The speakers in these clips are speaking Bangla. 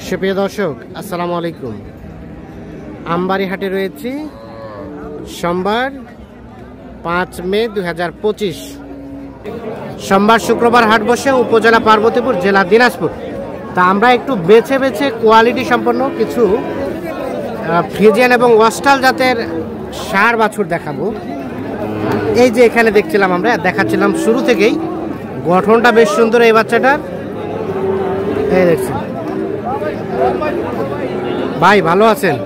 সুপ্রিয় দর্শক, আসসালামু আলাইকুম। আমবাড়ি হাটে রয়েছি সোমবার 5 মে 2025। সোমবার শুক্রবার হাট বসে উপজেলা পার্বতীপুর, জেলা দিনাজপুর। তা আমরা একটু বেছে বেছে কোয়ালিটি সম্পন্ন কিছু ফ্রিজিয়ান এবং অস্টাল জাতের ষাঁড় বাছুর দেখাবো। এই যে এখানে দেখছিলাম, আমরা দেখাচ্ছিলাম শুরু থেকেই, গঠনটা বেশ সুন্দর এই বাচ্চাটার। এই দেখছি ভাই, ভালো আছেন?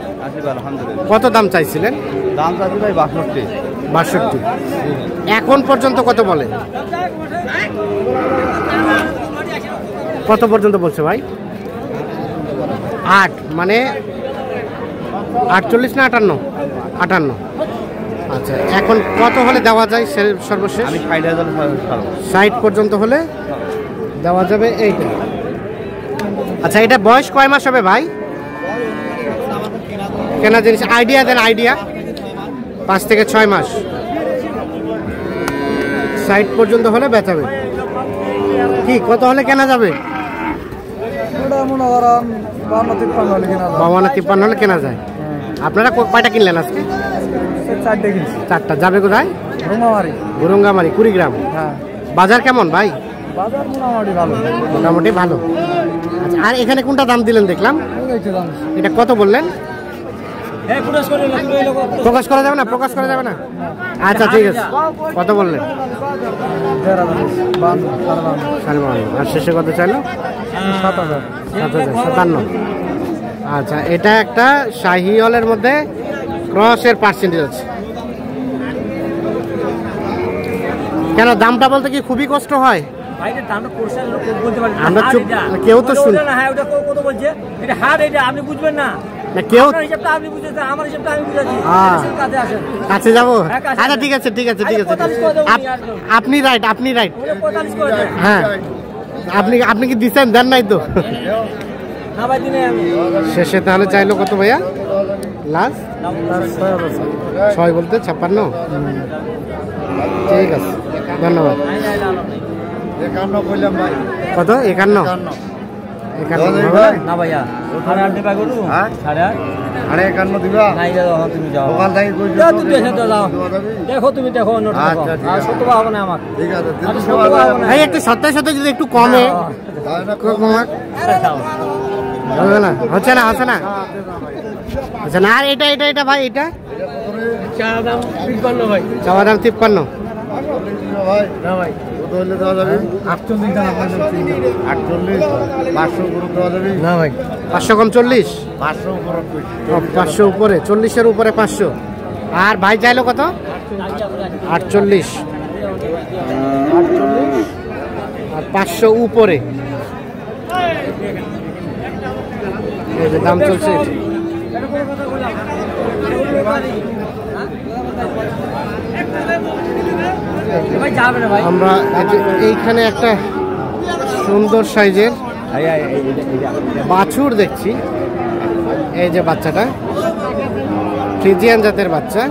কত দাম চাইছিলেন? দাম চাচ্ছি ভাই 62। এখন পর্যন্ত কত বলে? কত পর্যন্ত বলছে ভাই? 8, মানে 48 না 58? 58। আচ্ছা, এখন কত হলে দেওয়া যায় সর্বশেষ? আমি 60,000 60 পর্যন্ত হলে দেওয়া যাবে এইটা। আচ্ছা, এটা বয়স কয় মাস হবে ভাই? কেনা জিনিস আইডিয়া দেন, আইডিয়া। 5 থেকে 6 মাস। 60 পর্যন্ত হলে বেচাবে। কি কত হলে কেনা যাবে? 52-53 হলে কেনা যায়। আপনারা কয়টা কিনলেন আজকে? 4টা। যাবে কোথায়? গুরুঙ্গামারি, কুড়িগ্রাম। বাজার কেমন ভাই? মোটামুটি ভালো। আচ্ছা, আর এখানে কোনটা দাম দিলেন দেখলাম? এটা কত বললেন? প্রকাশ করা যাবে না? প্রকাশ করা যাবে না? আচ্ছা, ঠিক আছে। কত বললেন? 52। আর শেষে কত চাইলো? 57। আচ্ছা, এটা একটা শাহিওয়ালের মধ্যে ক্রসের পার্সেন্টেজ আছে। কেন দামটা বলতে কি খুবই কষ্ট হয়? আমরা কেউ তো শুনি কেউ কাছে যাবো। আচ্ছা, ঠিক আছে, ঠিক আছে, ঠিক আছে। আপনি রাইট, আপনি রাইট। হ্যাঁ, আপনি কি দিচ্ছেন? দেন নাই তো। শেষে তাহলে চাইলো কত ভাইয়া? লাস্ট 6 বলতে 56। ঠিক আছে, ধন্যবাদ। কত? 51। 51 না ভাইয়া? একটু 27 যদি একটু কমে। হবে না? হচ্ছে না, হচ্ছে না। আচ্ছা, না। আর এটা এটা এটা ভাই, এটা চাওয়া দাম 53। না ভাই, 500 কম 40? 500 উপরে, 40-এর উপরে 500। আর ভাই চাইলো কত? 48। আর 500 উপরে দাম চলছে। আমরা এইখানে একটা সুন্দর সাইজের বাছুর দেখছি। এই যে বাচ্চাটা ফ্রিজিয়ান জাতের বাচ্চা।